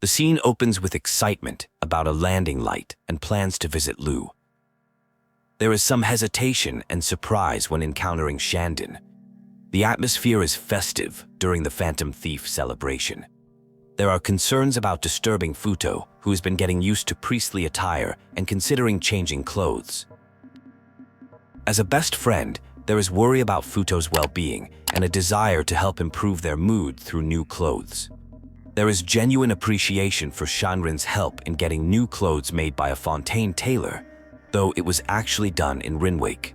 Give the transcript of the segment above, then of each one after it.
The scene opens with excitement about a landing light and plans to visit Liyue. There is some hesitation and surprise when encountering Shandon. The atmosphere is festive during the Phantom Thief celebration. There are concerns about disturbing Futo, who has been getting used to priestly attire and considering changing clothes. As a best friend, there is worry about Futo's well-being and a desire to help improve their mood through new clothes. There is genuine appreciation for Shanrin's help in getting new clothes made by a Fontaine tailor, though it was actually done in Rinwake.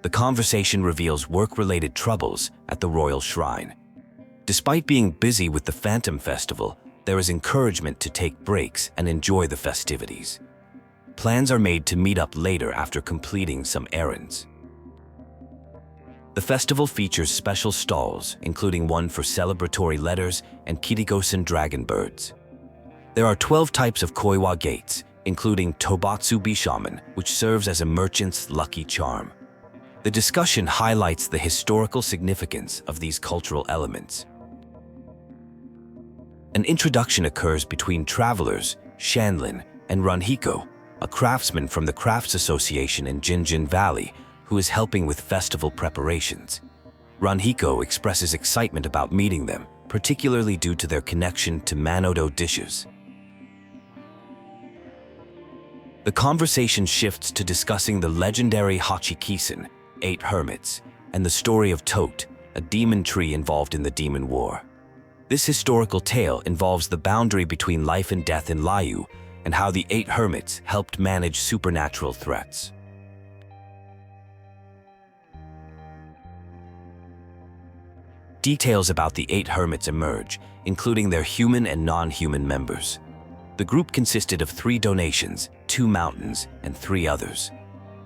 The conversation reveals work-related troubles at the Royal Shrine. Despite being busy with the Phantom Festival, there is encouragement to take breaks and enjoy the festivities. Plans are made to meet up later after completing some errands. The festival features special stalls, including one for celebratory letters and Kiti Gosen dragon birds. There are 12 types of Koiwa gates, including Tobatsu Bishaman, which serves as a merchant's lucky charm. The discussion highlights the historical significance of these cultural elements. An introduction occurs between travelers, Xiangling and Runhiko, a craftsman from the Crafts Association in Jinjin Valley, who is helping with festival preparations. Runhiko expresses excitement about meeting them, particularly due to their connection to Manodo dishes. The conversation shifts to discussing the legendary Hachikisan, 8 hermits, and the story of Tote, a demon tree involved in the Demon War. This historical tale involves the boundary between life and death in Liyue and how the 8 hermits helped manage supernatural threats. Details about the 8 hermits emerge, including their human and non-human members. The group consisted of 3 donations, 2 mountains, and 3 others.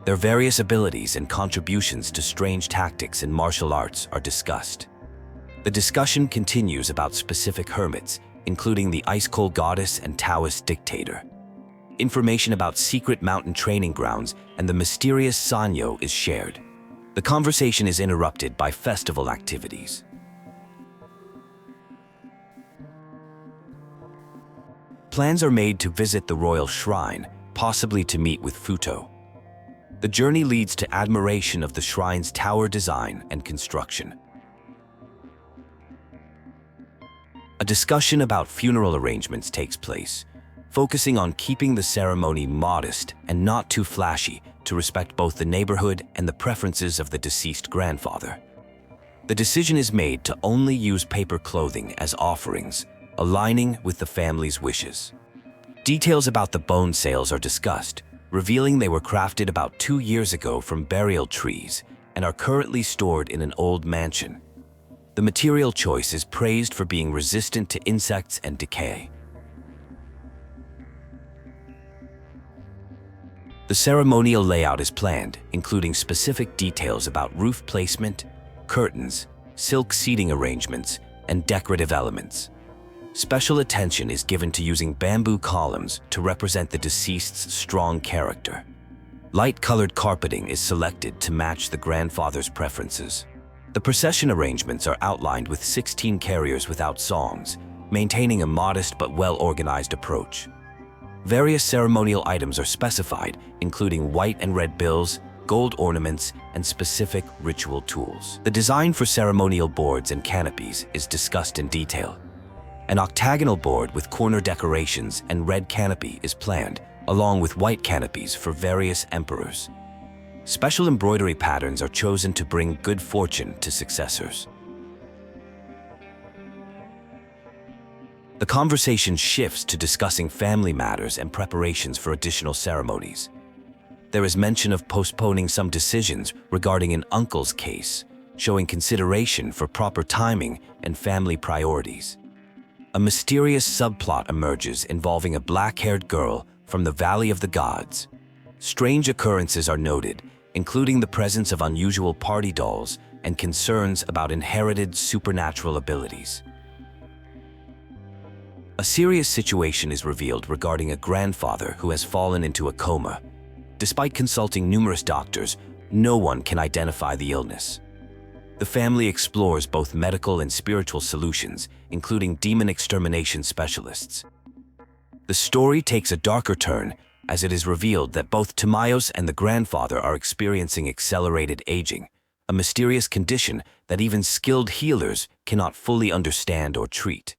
Their various abilities and contributions to strange tactics and martial arts are discussed. The discussion continues about specific hermits, including the Ice-Cold Goddess and Taoist Dictator. Information about secret mountain training grounds and the mysterious Sanyo is shared. The conversation is interrupted by festival activities. Plans are made to visit the Royal Shrine, possibly to meet with Futo. The journey leads to admiration of the shrine's tower design and construction. A discussion about funeral arrangements takes place, focusing on keeping the ceremony modest and not too flashy to respect both the neighborhood and the preferences of the deceased grandfather. The decision is made to only use paper clothing as offerings, aligning with the family's wishes. Details about the bone sails are discussed, revealing they were crafted about 2 years ago from burial trees and are currently stored in an old mansion. The material choice is praised for being resistant to insects and decay. The ceremonial layout is planned, including specific details about roof placement, curtains, silk seating arrangements, and decorative elements. Special attention is given to using bamboo columns to represent the deceased's strong character. Light-colored carpeting is selected to match the grandfather's preferences. The procession arrangements are outlined with 16 carriers without songs, maintaining a modest but well-organized approach. Various ceremonial items are specified, including white and red bills, gold ornaments, and specific ritual tools. The design for ceremonial boards and canopies is discussed in detail. An octagonal board with corner decorations and red canopy is planned, along with white canopies for various emperors. Special embroidery patterns are chosen to bring good fortune to successors. The conversation shifts to discussing family matters and preparations for additional ceremonies. There is mention of postponing some decisions regarding an uncle's case, showing consideration for proper timing and family priorities. A mysterious subplot emerges involving a black-haired girl from the Valley of the Gods. Strange occurrences are noted, including the presence of unusual party dolls and concerns about inherited supernatural abilities. A serious situation is revealed regarding a grandfather who has fallen into a coma. Despite consulting numerous doctors, no one can identify the illness. The family explores both medical and spiritual solutions, including demon extermination specialists. The story takes a darker turn as it is revealed that both Timayos and the grandfather are experiencing accelerated aging, a mysterious condition that even skilled healers cannot fully understand or treat.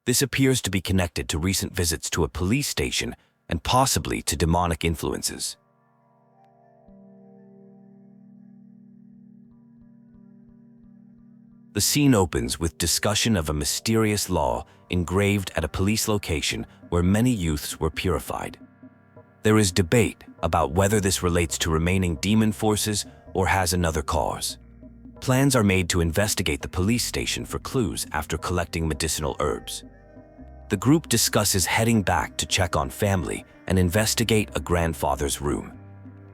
This appears to be connected to recent visits to a police station and possibly to demonic influences. The scene opens with discussion of a mysterious law engraved at a police location where many youths were purified. There is debate about whether this relates to remaining demon forces or has another cause. Plans are made to investigate the police station for clues after collecting medicinal herbs. The group discusses heading back to check on family and investigate a grandfather's room.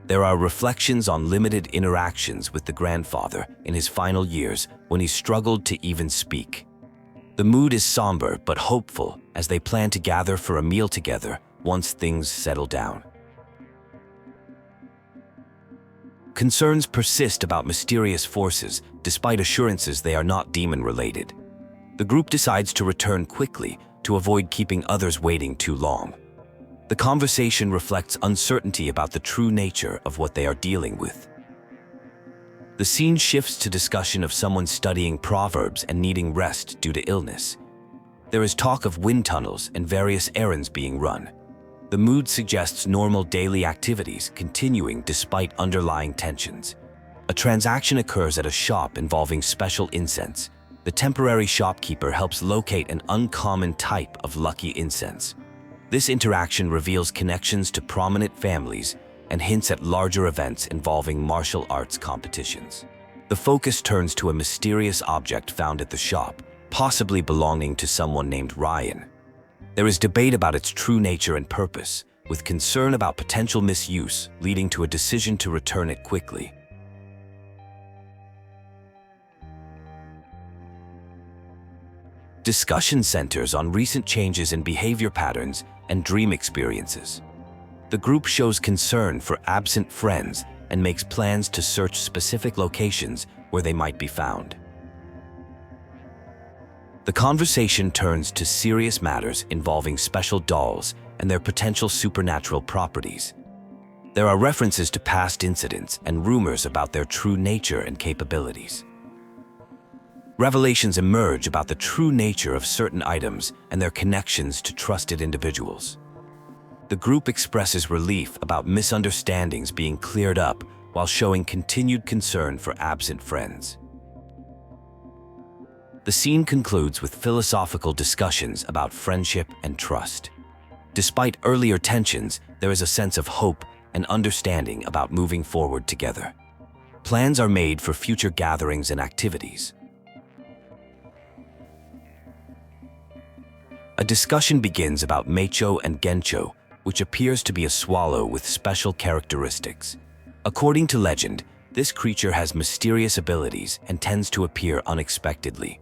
There are reflections on limited interactions with the grandfather in his final years when he struggled to even speak. The mood is somber but hopeful as they plan to gather for a meal together once things settle down. Concerns persist about mysterious forces despite assurances they are not demon-related. The group decides to return quickly to avoid keeping others waiting too long. The conversation reflects uncertainty about the true nature of what they are dealing with. The scene shifts to discussion of someone studying proverbs and needing rest due to illness. There is talk of wind tunnels and various errands being run. The mood suggests normal daily activities continuing despite underlying tensions. A transaction occurs at a shop involving special incense. The temporary shopkeeper helps locate an uncommon type of lucky incense. This interaction reveals connections to prominent families and hints at larger events involving martial arts competitions. The focus turns to a mysterious object found at the shop, possibly belonging to someone named Ryan. There is debate about its true nature and purpose, with concern about potential misuse leading to a decision to return it quickly. Discussion centers on recent changes in behavior patterns and dream experiences. The group shows concern for absent friends and makes plans to search specific locations where they might be found. The conversation turns to serious matters involving special dolls and their potential supernatural properties. There are references to past incidents and rumors about their true nature and capabilities. Revelations emerge about the true nature of certain items and their connections to trusted individuals. The group expresses relief about misunderstandings being cleared up while showing continued concern for absent friends. The scene concludes with philosophical discussions about friendship and trust. Despite earlier tensions, there is a sense of hope and understanding about moving forward together. Plans are made for future gatherings and activities. A discussion begins about Mecho and Gencho, which appears to be a swallow with special characteristics. According to legend, this creature has mysterious abilities and tends to appear unexpectedly.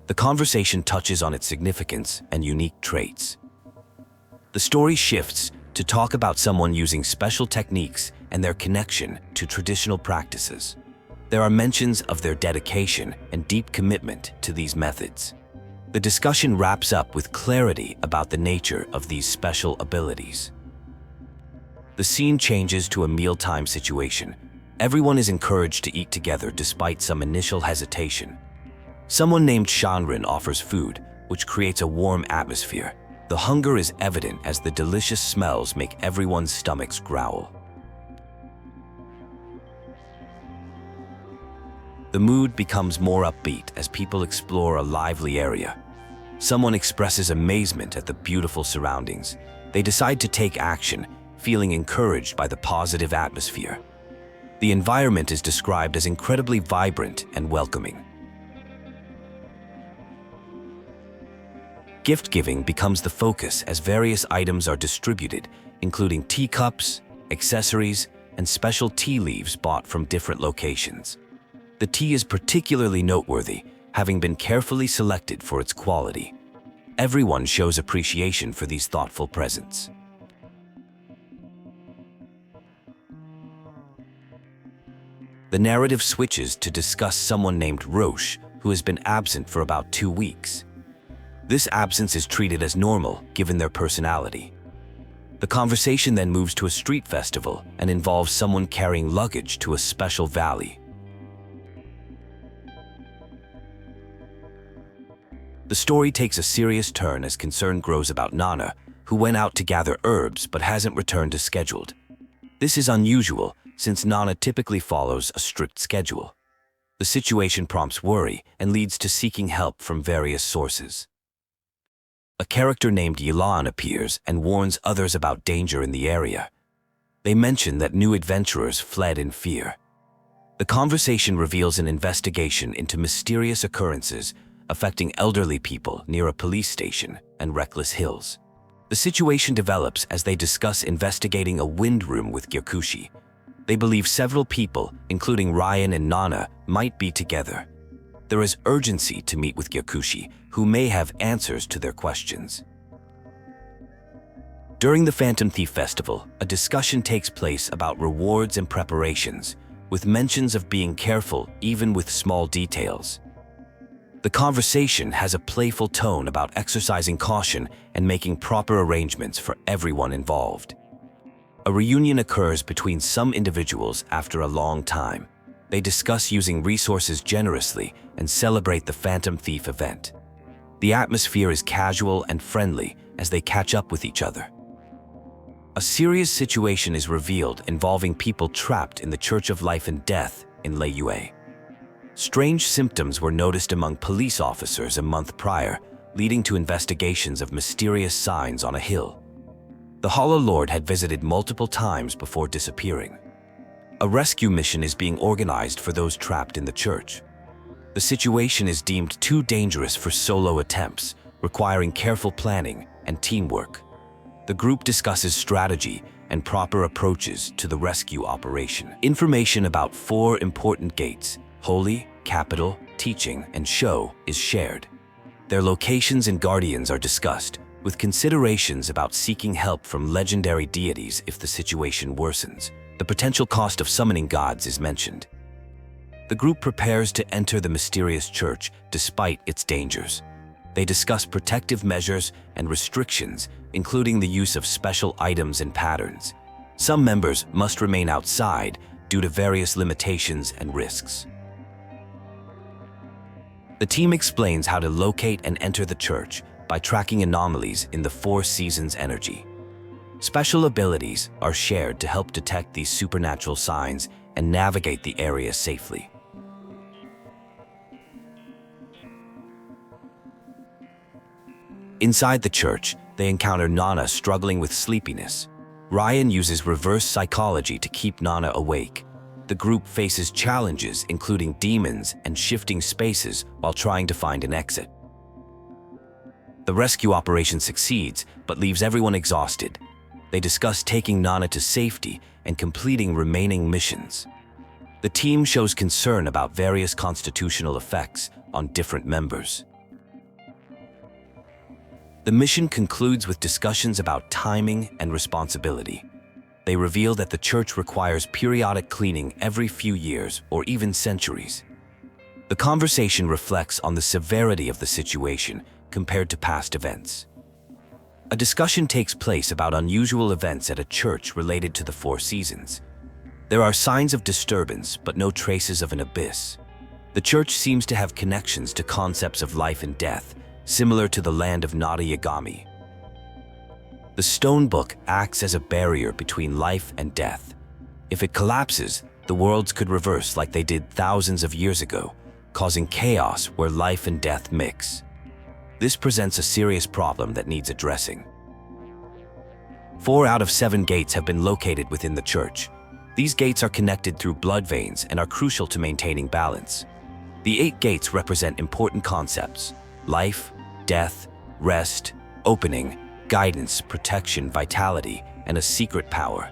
The conversation touches on its significance and unique traits. The story shifts to talk about someone using special techniques and their connection to traditional practices. There are mentions of their dedication and deep commitment to these methods. The discussion wraps up with clarity about the nature of these special xiangling. The scene changes to a mealtime situation. Everyone is encouraged to eat together despite some initial hesitation. Someone named Xiangling offers food, which creates a warm atmosphere. The hunger is evident as the delicious smells make everyone's stomachs growl. The mood becomes more upbeat as people explore a lively area. Someone expresses amazement at the beautiful surroundings. They decide to take action, feeling encouraged by the positive atmosphere. The environment is described as incredibly vibrant and welcoming. Gift-giving becomes the focus as various items are distributed, including teacups, accessories, and special tea leaves bought from different locations. The tea is particularly noteworthy, having been carefully selected for its quality. Everyone shows appreciation for these thoughtful presents. The narrative switches to discuss someone named Roche, who has been absent for about 2 weeks. This absence is treated as normal, given their personality. The conversation then moves to a street festival and involves someone carrying luggage to a special valley. The story takes a serious turn as concern grows about Nana, who went out to gather herbs but hasn't returned as scheduled. This is unusual, since Nana typically follows a strict schedule. The situation prompts worry and leads to seeking help from various sources. A character named Yilan appears and warns others about danger in the area. They mention that new adventurers fled in fear. The conversation reveals an investigation into mysterious occurrences affecting elderly people near a police station and Reckless Hills. The situation develops as they discuss investigating a wind room with Gyakushi. They believe several people, including Ryan and Nana, might be together. There is urgency to meet with Gyakushi, who may have answers to their questions. During the Phantom Thief Festival, a discussion takes place about rewards and preparations, with mentions of being careful even with small details. The conversation has a playful tone about exercising caution and making proper arrangements for everyone involved. A reunion occurs between some individuals after a long time. They discuss using resources generously and celebrate the Phantom Thief event. The atmosphere is casual and friendly as they catch up with each other. A serious situation is revealed involving people trapped in the Church of Life and Death in Liyue. Strange symptoms were noticed among police officers a month prior, leading to investigations of mysterious signs on a hill. The Hollow Lord had visited multiple times before disappearing. A rescue mission is being organized for those trapped in the church. The situation is deemed too dangerous for solo attempts, requiring careful planning and teamwork. The group discusses strategy and proper approaches to the rescue operation. Information about 4 important gates, Holy, Capital, Teaching, and Show, is shared. Their locations and guardians are discussed, with considerations about seeking help from legendary deities if the situation worsens. The potential cost of summoning gods is mentioned. The group prepares to enter the mysterious church despite its dangers. They discuss protective measures and restrictions, including the use of special items and patterns. Some members must remain outside due to various limitations and risks. The team explains how to locate and enter the church by tracking anomalies in the 4 seasons energy. Special abilities are shared to help detect these supernatural signs and navigate the area safely. Inside the church, they encounter Nana struggling with sleepiness. Ryan uses reverse psychology to keep Nana awake. The group faces challenges including demons and shifting spaces while trying to find an exit. The rescue operation succeeds, but leaves everyone exhausted. They discuss taking Nana to safety and completing remaining missions. The team shows concern about various constitutional effects on different members. The mission concludes with discussions about timing and responsibility. They reveal that the church requires periodic cleaning every few years or even centuries. The conversation reflects on the severity of the situation compared to past events. A discussion takes place about unusual events at a church related to the 4 seasons. There are signs of disturbance, but no traces of an abyss. The church seems to have connections to concepts of life and death, similar to the land of Nada Yagami. The stone book acts as a barrier between life and death. If it collapses, the worlds could reverse like they did thousands of years ago, causing chaos where life and death mix. This presents a serious problem that needs addressing. 4 out of 7 gates have been located within the church. These gates are connected through blood veins and are crucial to maintaining balance. The 8 gates represent important concepts: life, death, rest, opening, guidance, protection, vitality, and a secret power.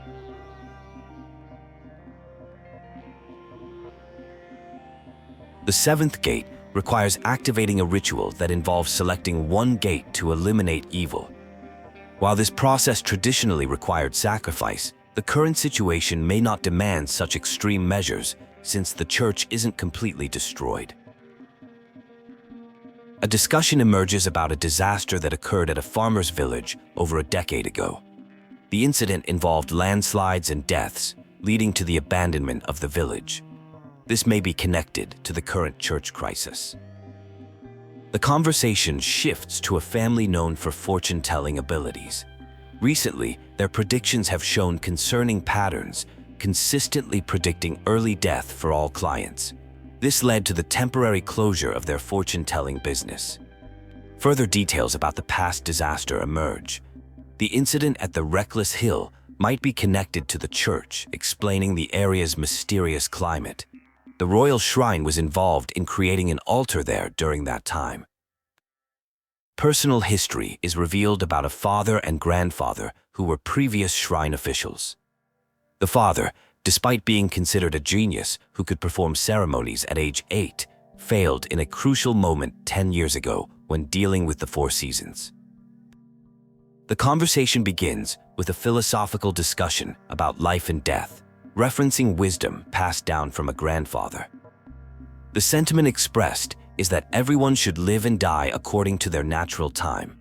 The 7th gate requires activating a ritual that involves selecting one gate to eliminate evil. While this process traditionally required sacrifice, the current situation may not demand such extreme measures, since the church isn't completely destroyed. A discussion emerges about a disaster that occurred at a farmer's village over a decade ago. The incident involved landslides and deaths, leading to the abandonment of the village. This may be connected to the current church crisis. The conversation shifts to a family known for fortune-telling abilities. Recently, their predictions have shown concerning patterns, consistently predicting early death for all clients. This led to the temporary closure of their fortune-telling business. Further details about the past disaster emerge. The incident at the Reckless Hill might be connected to the church, explaining the area's mysterious climate. The royal shrine was involved in creating an altar there during that time. Personal history is revealed about a father and grandfather who were previous shrine officials. The father, despite being considered a genius who could perform ceremonies at age 8, failed in a crucial moment 10 years ago when dealing with the Four Seasons. The conversation begins with a philosophical discussion about life and death, referencing wisdom passed down from a grandfather. The sentiment expressed is that everyone should live and die according to their natural time.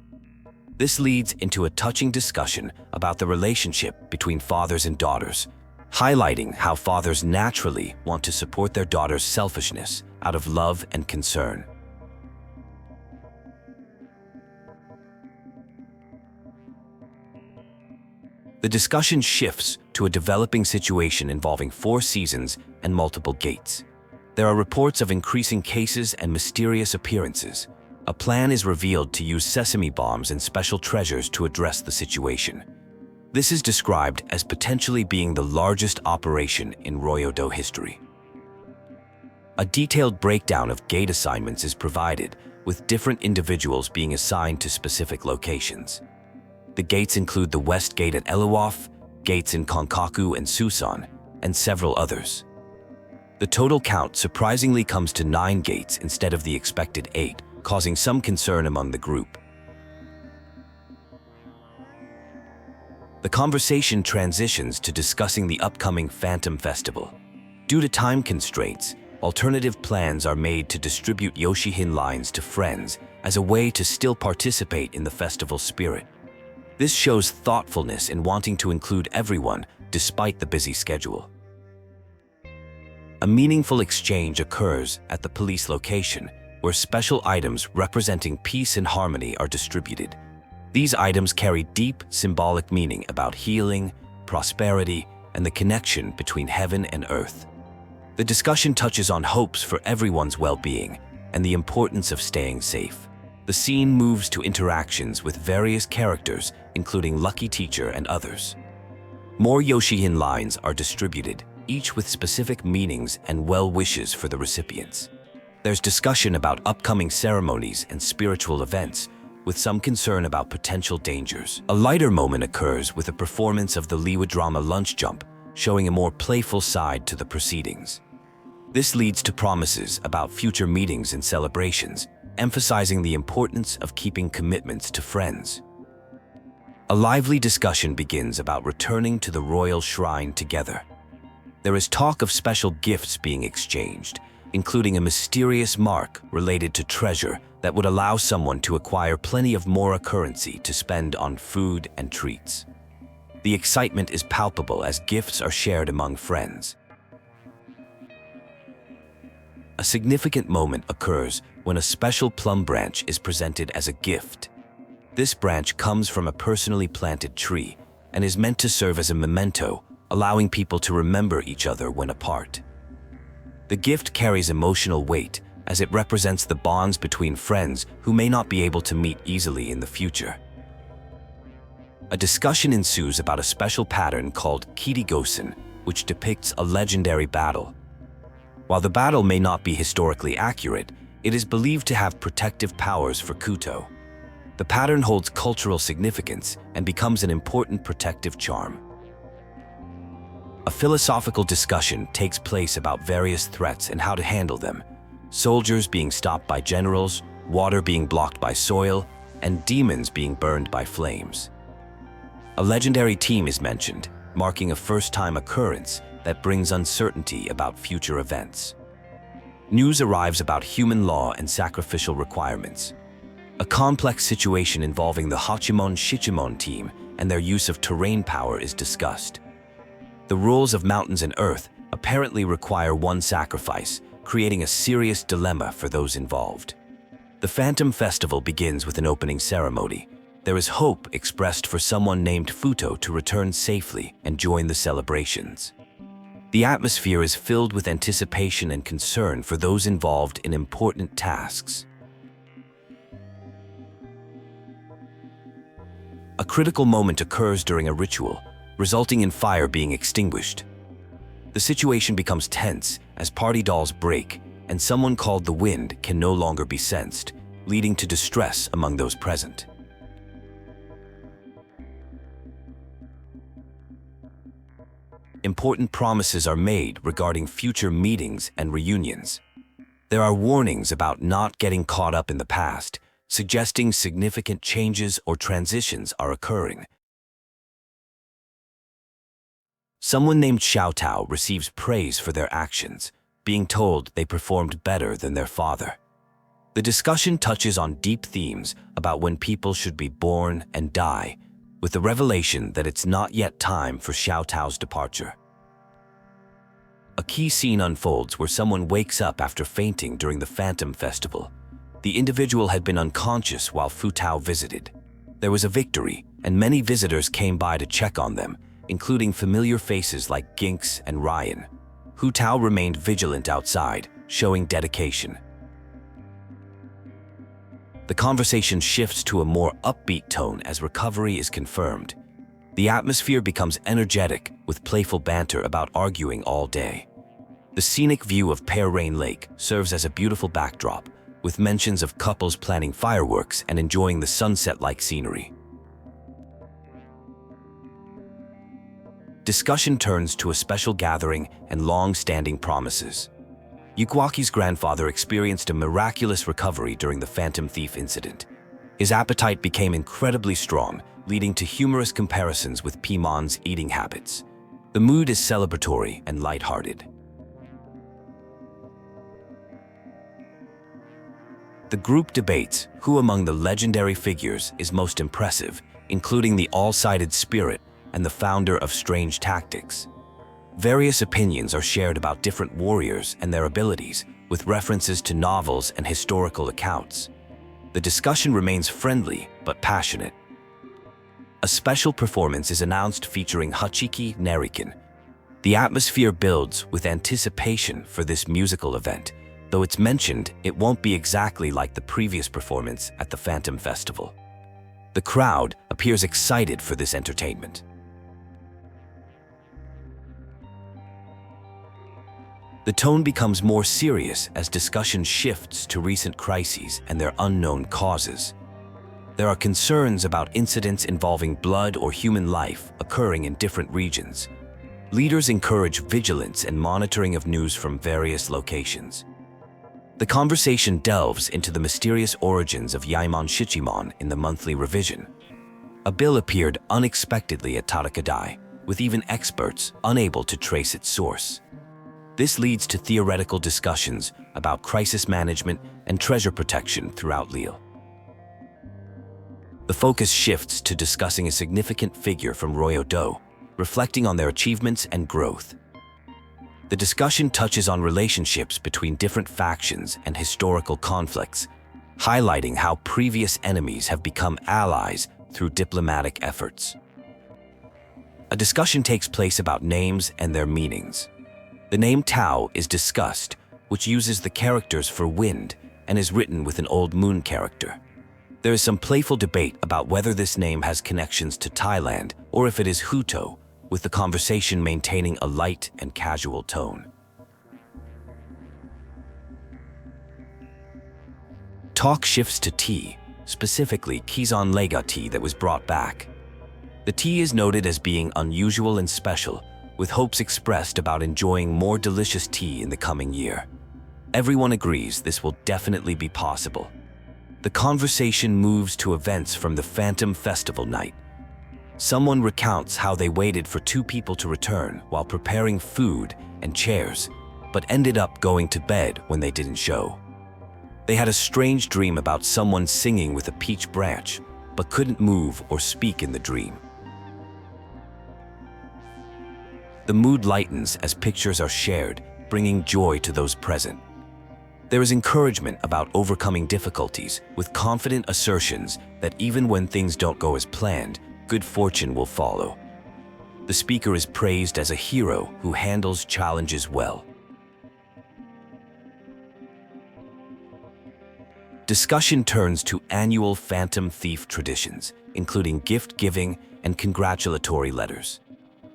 This leads into a touching discussion about the relationship between fathers and daughters, highlighting how fathers naturally want to support their daughters' selfishness out of love and concern. The discussion shifts to a developing situation involving 4 seasons and multiple gates. There are reports of increasing cases and mysterious appearances. A plan is revealed to use sesame bombs and special treasures to address the situation. This is described as potentially being the largest operation in Royo Doe history. A detailed breakdown of gate assignments is provided, with different individuals being assigned to specific locations. The gates include the West Gate at Eluof, gates in Konkaku and Susan, and several others. The total count surprisingly comes to 9 gates instead of the expected 8, causing some concern among the group. The conversation transitions to discussing the upcoming Phantom Festival. Due to time constraints, alternative plans are made to distribute Yoshihin lines to friends as a way to still participate in the festival spirit. This shows thoughtfulness in wanting to include everyone despite the busy schedule. A meaningful exchange occurs at the police location, where special items representing peace and harmony are distributed. These items carry deep symbolic meaning about healing, prosperity, and the connection between heaven and earth. The discussion touches on hopes for everyone's well-being and the importance of staying safe. The scene moves to interactions with various characters, including Lucky Teacher and others. More Yoshihin lines are distributed, each with specific meanings and well wishes for the recipients. There's discussion about upcoming ceremonies and spiritual events, with some concern about potential dangers. A lighter moment occurs with a performance of the Liyue drama Lunch Jump, showing a more playful side to the proceedings. This leads to promises about future meetings and celebrations, emphasizing the importance of keeping commitments to friends. A lively discussion begins about returning to the royal shrine together. There is talk of special gifts being exchanged, including a mysterious mark related to treasure that would allow someone to acquire plenty of Mora currency to spend on food and treats. The excitement is palpable as gifts are shared among friends. A significant moment occurs when a special plum branch is presented as a gift. This branch comes from a personally planted tree and is meant to serve as a memento, allowing people to remember each other when apart. The gift carries emotional weight as it represents the bonds between friends who may not be able to meet easily in the future. A discussion ensues about a special pattern called Kiti Gosen, which depicts a legendary battle. While the battle may not be historically accurate, it is believed to have protective powers for Kuto. The pattern holds cultural significance and becomes an important protective charm. A philosophical discussion takes place about various threats and how to handle them. Soldiers being stopped by generals, water being blocked by soil, and demons being burned by flames. A legendary team is mentioned, marking a first-time occurrence, that brings uncertainty about future events. News arrives about human law and sacrificial requirements. A complex situation involving the Hachimon-Shichimon team and their use of terrain power is discussed. The rules of mountains and earth apparently require one sacrifice, creating a serious dilemma for those involved. The Phantom Festival begins with an opening ceremony. There is hope expressed for someone named Futo to return safely and join the celebrations. The atmosphere is filled with anticipation and concern for those involved in important tasks. A critical moment occurs during a ritual, resulting in fire being extinguished. The situation becomes tense as party dolls break, and someone called the Wind can no longer be sensed, leading to distress among those present. Important promises are made regarding future meetings and reunions. There are warnings about not getting caught up in the past, suggesting significant changes or transitions are occurring. Someone named Xiao Tao receives praise for their actions, being told they performed better than their father. The discussion touches on deep themes about when people should be born and die, with the revelation that it's not yet time for Xiao Tao's departure. A key scene unfolds where someone wakes up after fainting during the Phantom Festival. The individual had been unconscious while Fu Tao visited. There was a victory, and many visitors came by to check on them, including familiar faces like Ginks and Ryan. Fu Tao remained vigilant outside, showing dedication. The conversation shifts to a more upbeat tone as recovery is confirmed. The atmosphere becomes energetic, with playful banter about arguing all day. The scenic view of Pear Rain Lake serves as a beautiful backdrop, with mentions of couples planning fireworks and enjoying the sunset-like scenery. Discussion turns to a special gathering and long-standing promises. Yukawaki's grandfather experienced a miraculous recovery during the Phantom Thief incident. His appetite became incredibly strong, leading to humorous comparisons with Pimon's eating habits. The mood is celebratory and lighthearted. The group debates who among the legendary figures is most impressive, including the all-sighted spirit and the founder of strange tactics. Various opinions are shared about different warriors and their abilities, with references to novels and historical accounts. The discussion remains friendly but passionate. A special performance is announced featuring Hachiki Nerikin. The atmosphere builds with anticipation for this musical event. Though it's mentioned, it won't be exactly like the previous performance at the Phantom Festival. The crowd appears excited for this entertainment. The tone becomes more serious as discussion shifts to recent crises and their unknown causes. There are concerns about incidents involving blood or human life occurring in different regions. Leaders encourage vigilance and monitoring of news from various locations. The conversation delves into the mysterious origins of Yaimon Shichimon in the monthly revision. A bill appeared unexpectedly at Tarakadai, with even experts unable to trace its source. This leads to theoretical discussions about crisis management and treasure protection throughout Liyue. The focus shifts to discussing a significant figure from Royo Doe, reflecting on their achievements and growth. The discussion touches on relationships between different factions and historical conflicts, highlighting how previous enemies have become allies through diplomatic efforts. A discussion takes place about names and their meanings. The name Tao is discussed, which uses the characters for wind and is written with an Old Moon character. There is some playful debate about whether this name has connections to Thailand or if it is Huto, with the conversation maintaining a light and casual tone. Talk shifts to tea, specifically Kisan-Lega tea that was brought back. The tea is noted as being unusual and special, with hopes expressed about enjoying more delicious tea in the coming year. Everyone agrees this will definitely be possible. The conversation moves to events from the Phantom Festival night. Someone recounts how they waited for two people to return while preparing food and chairs, but ended up going to bed when they didn't show. They had a strange dream about someone singing with a peach branch, but couldn't move or speak in the dream. The mood lightens as pictures are shared, bringing joy to those present. There is encouragement about overcoming difficulties, with confident assertions that even when things don't go as planned, good fortune will follow. The speaker is praised as a hero who handles challenges well. Discussion turns to annual Phantom Thief traditions, including gift-giving and congratulatory letters.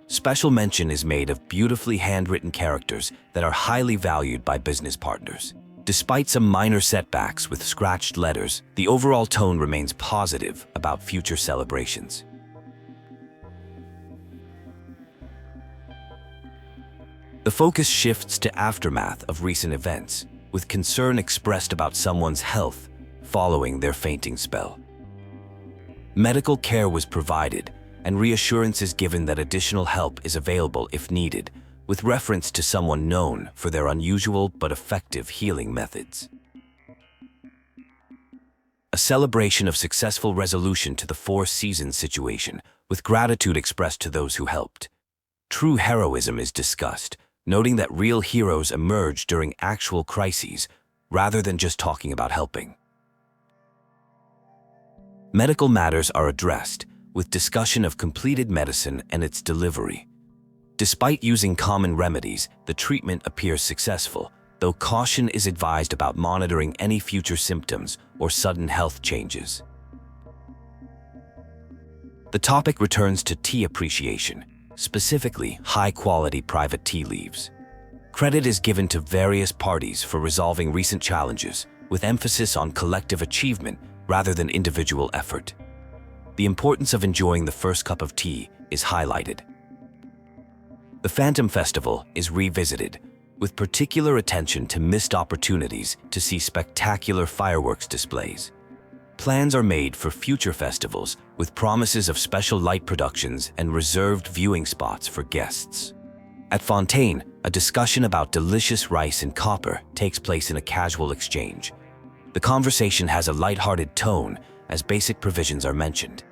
Special mention is made of beautifully handwritten characters that are highly valued by business partners. Despite some minor setbacks with scratched letters, the overall tone remains positive about future celebrations. The focus shifts to aftermath of recent events, with concern expressed about someone's health following their fainting spell. Medical care was provided, and reassurance is given that additional help is available if needed, with reference to someone known for their unusual but effective healing methods. A celebration of successful resolution to the Four Seasons situation, with gratitude expressed to those who helped. True heroism is discussed, noting that real heroes emerge during actual crises, rather than just talking about helping. Medical matters are addressed, with discussion of completed medicine and its delivery. Despite using common remedies, the treatment appears successful, though caution is advised about monitoring any future symptoms or sudden health changes. The topic returns to tea appreciation, specifically high-quality private tea leaves. Credit is given to various parties for resolving recent challenges, with emphasis on collective achievement rather than individual effort. The importance of enjoying the first cup of tea is highlighted. The Phantom Festival is revisited, with particular attention to missed opportunities to see spectacular fireworks displays. Plans are made for future festivals, with promises of special light productions and reserved viewing spots for guests. At Fontaine, a discussion about delicious rice and copper takes place in a casual exchange. The conversation has a lighthearted tone as basic provisions are mentioned.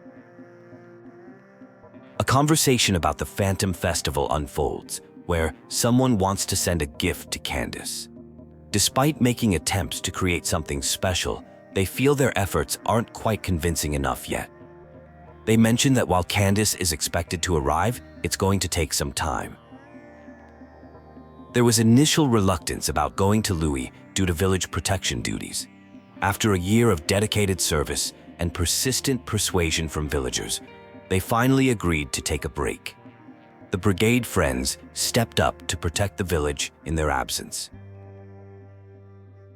A conversation about the Phantom Festival unfolds, where someone wants to send a gift to Candace. Despite making attempts to create something special, they feel their efforts aren't quite convincing enough yet. They mention that while Candace is expected to arrive, it's going to take some time. There was initial reluctance about going to Liyue due to village protection duties. After a year of dedicated service and persistent persuasion from villagers, they finally agreed to take a break. The brigade friends stepped up to protect the village in their absence.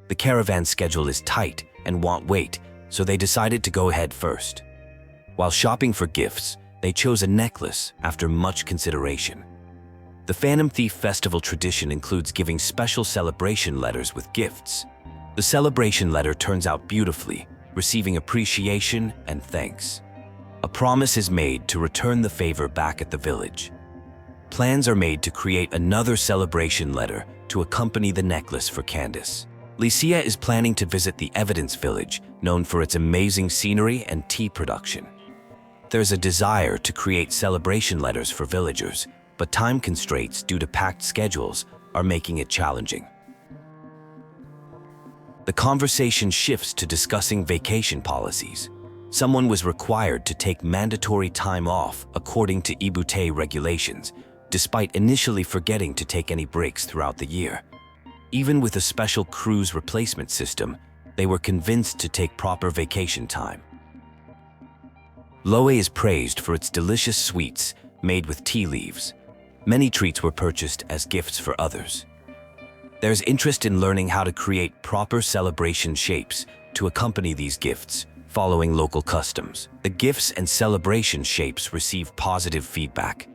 The caravan schedule is tight and won't wait, so they decided to go ahead first. While shopping for gifts, they chose a necklace after much consideration. The Phantom Thief Festival tradition includes giving special celebration letters with gifts. The celebration letter turns out beautifully, receiving appreciation and thanks. A promise is made to return the favor back at the village. Plans are made to create another celebration letter to accompany the necklace for Candace. Liyue is planning to visit the Evidence Village, known for its amazing scenery and tea production. There's a desire to create celebration letters for villagers, but time constraints due to packed schedules are making it challenging. The conversation shifts to discussing vacation policies. Someone was required to take mandatory time off according to Ibute regulations, despite initially forgetting to take any breaks throughout the year. Even with a special cruise replacement system, they were convinced to take proper vacation time. Liyue is praised for its delicious sweets made with tea leaves. Many treats were purchased as gifts for others. There's interest in learning how to create proper celebration shapes to accompany these gifts, following local customs. The gifts and celebration shapes receive positive feedback.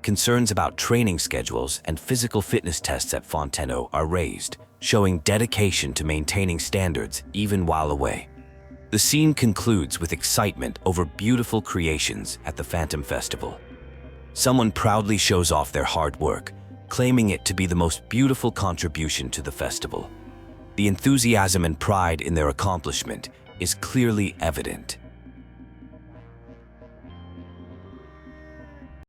Concerns about training schedules and physical fitness tests at Fontaine are raised, showing dedication to maintaining standards even while away. The scene concludes with excitement over beautiful creations at the Phantom Festival. Someone proudly shows off their hard work, claiming it to be the most beautiful contribution to the festival. The enthusiasm and pride in their accomplishment is clearly evident.